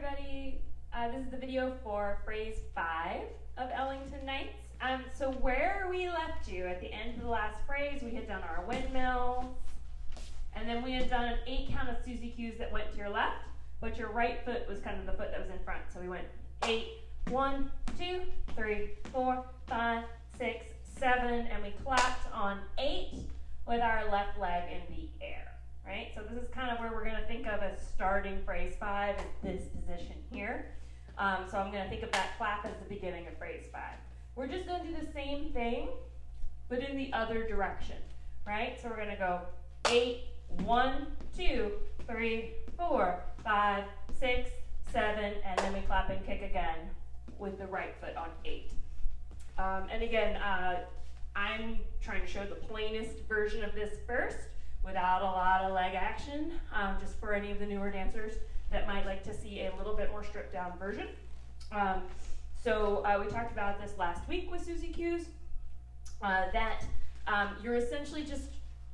everybody. This is the video for phrase 5 of Ellington Nights. So where we left you at the end of the last phrase, we had done our windmills, and then we had done an 8 count of Suzy Q's that went to your left, but your right foot was kind of the foot that was in front. So we went 8, 1, 2, 3, 4, 5, 6, 7, and we clapped on 8 with our left leg in the air. Right? So this is kind of where we're going to think of as starting phrase 5 is this position here. So I'm going to think of that clap as the beginning of phrase 5. We're just going to do the same thing, but in the other direction, right? So we're going to go 8, 1, 2, 3, 4, 5, 6, 7, and then we clap and kick again with the right foot on 8. And again, I'm trying to show the plainest version of this first, without a lot of leg action, just for any of the newer dancers that might like to see a little bit more stripped down version. We talked about this last week with Suzy Q's, that you're essentially just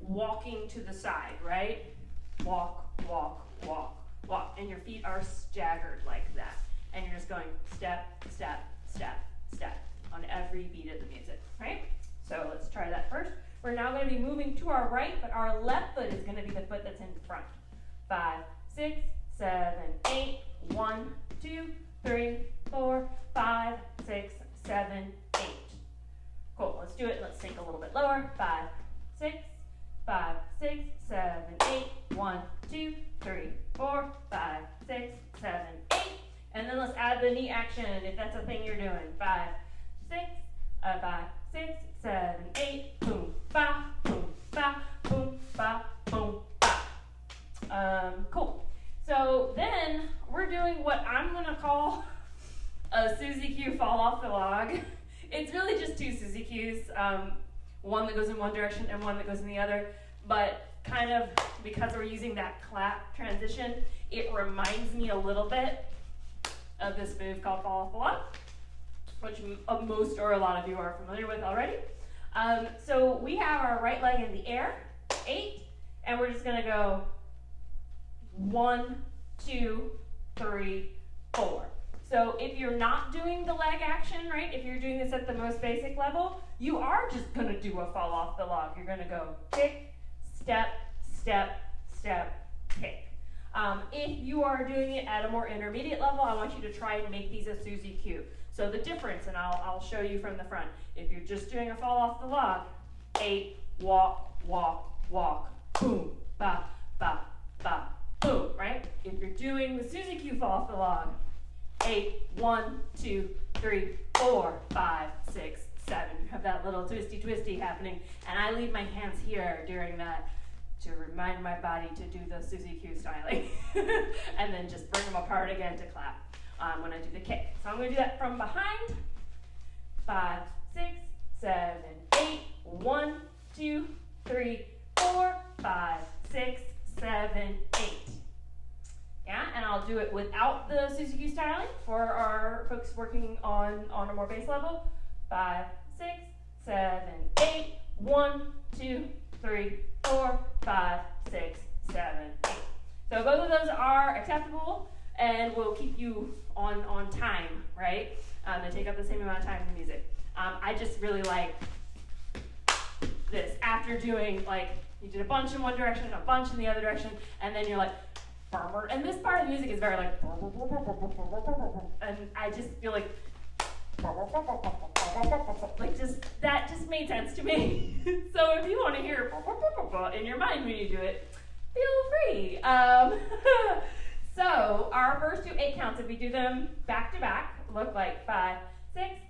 walking to the side, right? Walk, walk, walk, walk, and your feet are staggered like that. And you're just going step, step, step, step on every beat of the music, right? So let's try that first. We're now going to be moving to our right, but our left foot is going to be the foot that's in front. 5, 6, 7, 8, 1, 2, 3, 4, 5, 6, 7, 8. Cool, let's do it. Let's sink a little bit lower. 5, 6, 5, 6, 7, 8, 1, 2, 3, 4, 5, 6, 7, 8. And then let's add the knee action if that's a thing you're doing. 5, 6, 5, 6, 7, 8, boom, ba, boom, ba, boom, ba, boom, ba. Cool. So then we're doing what I'm going to call a Suzy Q fall off the log. It's really just 2 Suzy Q's, one that goes in one direction and one that goes in the other, but kind of because we're using that clap transition, it reminds me a little bit of this move called fall off the log, which most or a lot of you are familiar with already. So we have our right leg in the air, 8, and we're just going to go 1, 2, 3, 4. So if you're not doing the leg action, right, if you're doing this at the most basic level, you are just going to do a fall off the log. You're going to go kick, step, step, step, kick. If you are doing it at a more intermediate level, I want you to try and make these a Suzy Q. So the difference, and I'll show you from the front. If you're just doing a fall off the log, 8, walk, walk, walk, boom, ba, ba, ba, boom, right? If you're doing the Suzy Q fall off the log, 8, 1, 2, 3, 4, 5, 6, 7. You have that little twisty twisty happening, and I leave my hands here during that to remind my body to do the Suzy Q styling, and then just bring them apart again to clap when I do the kick. So I'm going to do that from behind. 5, 6, 7, 8, 1, 2, 3, 4, 5, 6, 7, 8. Yeah, and I'll do it without the Suzy Q styling for our folks working on a more base level. 5, 6, 7, 8, 1, 2, 3, 4, 5, 6, 7, 8. So both of those are acceptable and will keep you on time, right? They take up the same amount of time in the music. I just really like this. After doing, like, you did a bunch in one direction, a bunch in the other direction, and then you're like, and this part of the music is very like, and I just feel like that just made sense to me. So if you want to hear in your mind when you do it, feel free. So our first 2 8 counts, if we do them back to back, look like 5, 6,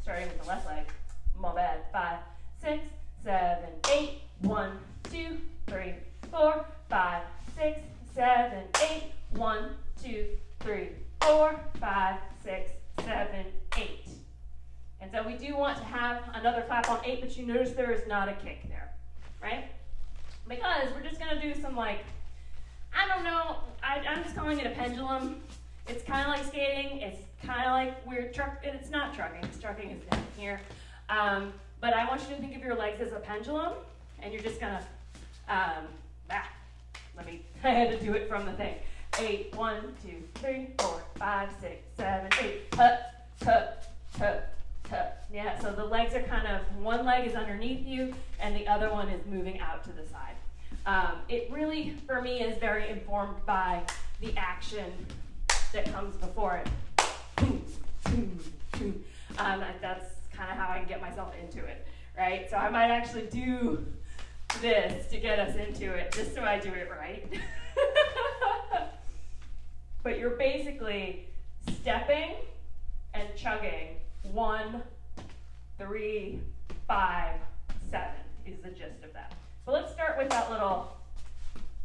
starting with the left leg, my bad, 5, 6, 7, 8, 1, 2, 3, 4, 5, 6, 7, 8, 1, 2, 3, 4, 5, 6, 7, 8. And so we do want to have another clap on 8, but you notice there is not a kick there, right? Because we're just going to do some, like, I don't know, I'm just calling it a pendulum. It's kind of like skating. It's kind of like weird it's not trucking. It's trucking is down here. But I want you to think of your legs as a pendulum, and you're just going to, I had to do it from the thing. 8. 1, 2, 3, 4, 5, 6, 7, 8. Tuck, tuck, tuck, tuck. Yeah, so the legs are kind of, one leg is underneath you and the other one is moving out to the side. It really, for me, is very informed by the action that comes before it. That's kind of how I can get myself into it, right? So I might actually do this to get us into it, just so I do it right. But you're basically stepping and chugging 1, 3, 5, 7 is the gist of that. So let's start with that little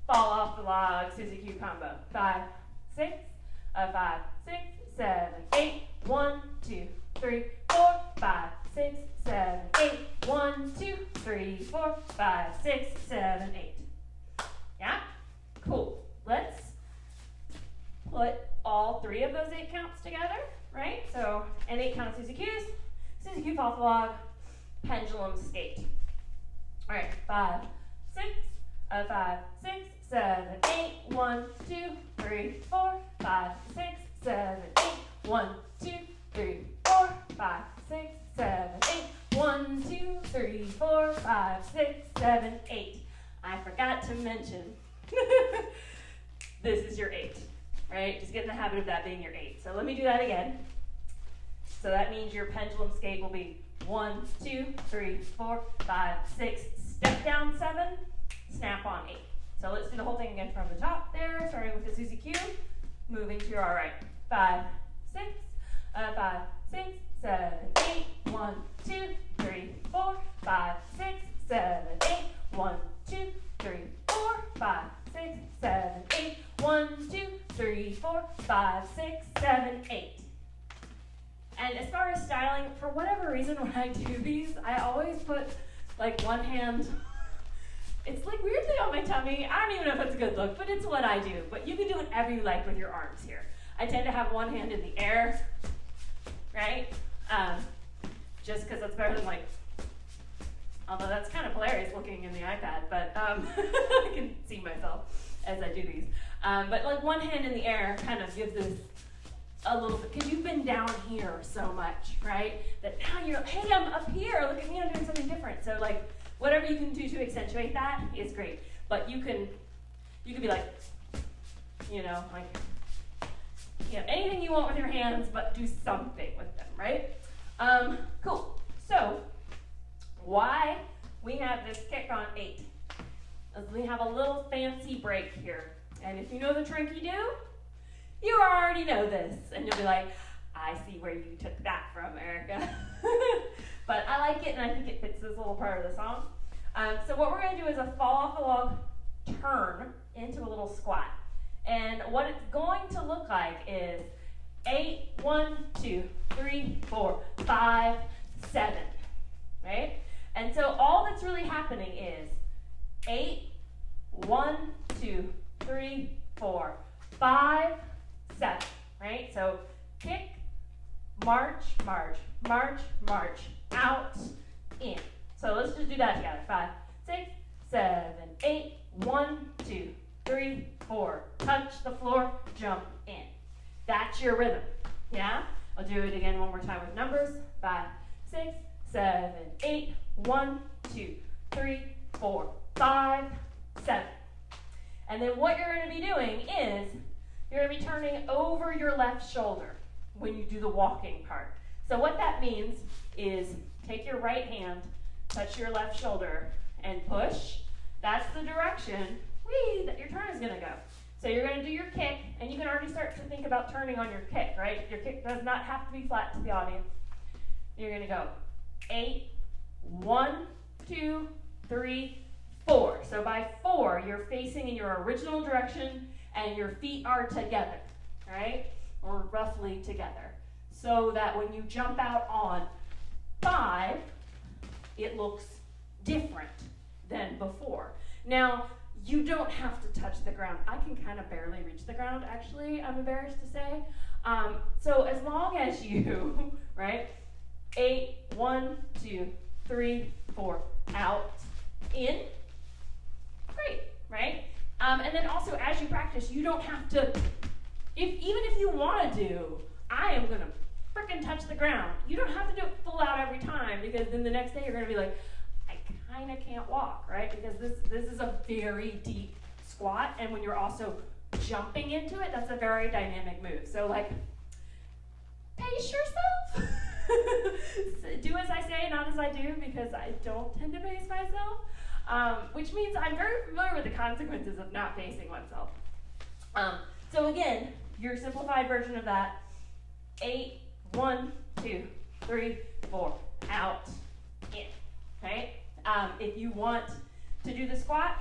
fall off the log Suzy Q combo. 5, 6, 5, 6, 7, 8. 1, 2, 3, 4, 5, 6, 7, 8. 1, 2, 3, 4, 5, 6, 7, 8. Yeah? Cool. Let's put all 3 of those 8 counts together, right? So an 8 count of Suzy Q's, Suzy Q fall off the log, pendulum skate. All right, 5, 6, 5, 6, 7, 8. 1, 2, 3, 4, 5, 6, 7, 8. 1, 2, 3, 4, 5, 6, 7, 8. 1, 2, 3, 4, 5, 6, 7, 8. I forgot to mention, this is your 8, right? Just get in the habit of that being your 8. So let me do that again. So that means your pendulum skate will be 1, 2, 3, 4, 5, 6, step down 7, snap on 8. So let's do the whole thing again from the top there, starting with the Suzy Q, moving to your all right. 5, 6, 5, 6, 7, 8. 1, 2, 3, 4, 5, 6, 7, 8. 1, 2, 3, 4, 5, 6, 7, 8. 1, 2, 3, 4, 5, 6, 7, 8. And as far as styling, for whatever reason, when I do these, I always put like one hand, it's like weirdly on my tummy. I don't even know if it's a good look, but it's what I do. But you can do whatever you like with your arms here. I tend to have one hand in the air, right? Just because that's better than like, although that's kind of hilarious looking in the iPad, but I can see myself as I do these. But like one hand in the air kind of gives this a little bit, because you've been down here so much, right? That now you're, hey, I'm up here, look at me, I'm doing something different. So like, whatever you can do to accentuate that is great. But you can be like, you know, like, you know, anything you want with your hands, but do something with them, right? Cool. So, why we have this kick on 8 is we have a little fancy break here. And if you know the Trinky do, you already know this. And you'll be like, I see where you took that from, Erica. But I like it, and I think it fits this little part of the song. So what we're going to do is a fall off the log turn into a little squat. And what it's going to look like is 8, 1, 2, 3, 4, 5, 7, right? And so all that's really happening is 8, 1, 2, 3, 4, 5, 7, right? So kick, march, march, march, march, out, in. So let's just do that together. 5, 6, 7, 8, 1, 2, 3, 4. Touch the floor, jump in. That's your rhythm. Yeah? I'll do it again one more time with numbers. 5, 6, 7, 8. 1, 2, 3, 4, 5, 7. And then what you're going to be doing is you're going to be turning over your left shoulder when you do the walking part. So what that means is take your right hand, touch your left shoulder, and push. That's the direction that your turn is going to go. So you're going to do your kick, and you can already start to think about turning on your kick, right? Your kick does not have to be flat to the audience. You're going to go 8, 1, 2, 3, 4. So by 4, you're facing in your original direction, and your feet are together, right? Or roughly together. So that when you jump out on 5, it looks different than before. Now, you don't have to touch the ground. I can kind of barely reach the ground, actually, I'm embarrassed to say. So as long as you, right, 8, 1, 2, 3, 4, out, in, great, right? And then also, as you practice, you don't have to, even if you want to do, I am going to frickin' touch the ground. You don't have to do it full out every time, because then the next day you're going to be like, I kind of can't walk, right? Because this is a very deep squat, and when you're also jumping into it, that's a very dynamic move. So like, pace yourself. Do as I say, not as I do, because I don't tend to pace myself, which means I'm very familiar with the consequences of not pacing oneself. So again, your simplified version of that, 8, 1, 2, 3, 4, out, in, right? If you want to do the squat,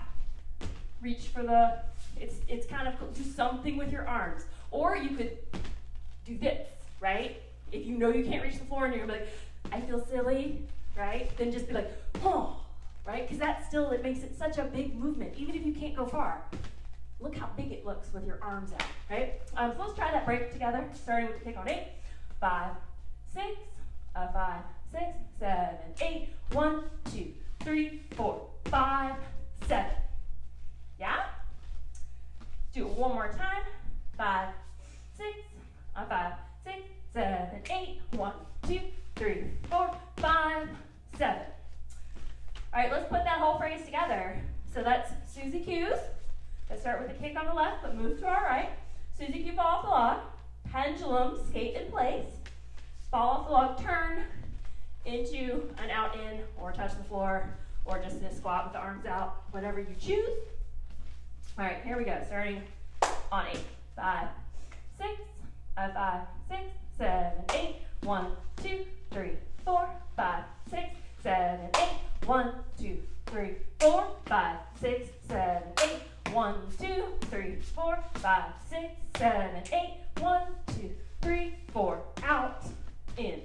reach for the, it's kind of, do something with your arms. Or you could do this, right? If you know you can't reach the floor and you're gonna be like, I feel silly, right? Then just be like, oh, right? Because that still, it makes it such a big movement, even if you can't go far. Look how big it looks with your arms out, right? So let's try that break together, starting with the kick on 8, 5, 6, 5, 6, 7, 8, 1, 2, 3, 4, 5, 7. Yeah? Do it one more time. 5, 6, 5, 6, 7, 8, 1, 2, 3, 4, 5, 7. All right, let's put that whole phrase together. So that's Susie Q's. Let's start with the kick on the left, but move to our right. Susie Q, fall off the log. Pendulum, skate in place. Fall off the log, turn into an out in, or touch the floor, or just in a squat with the arms out, whatever you choose. All right, here we go, starting on 8. 5, 6, 5, 6, 7, 8, 1, 2, 3, 4, 5, 6, 7, 8, 1, 2, 3, 4, 5, 6, 7, 8, 1, 2, 3, 4, 5, 6, 7, 8, 1, 2, 3, 4, out, in.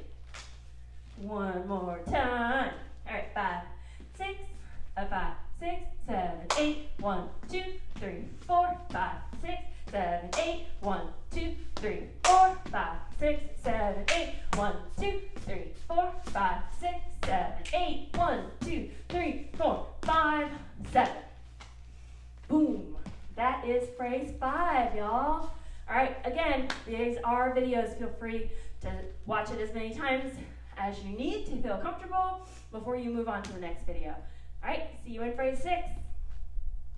One more time. All right, 5, 6, 5, 6, 7, 8, 1, 2, 3, 4, 5, 6, 7, 8, 1, 2, 3, 4, 5, 6, 7, 8, 1, 2, 3, 4, 5, 6, 7, 8, 1, 2, 3, 4, 5, 7. Boom. That is phrase 5, y'all. All right, again, these are videos. Feel free to watch it as many times as you need to feel comfortable before you move on to the next video. All right, see you in phrase 6.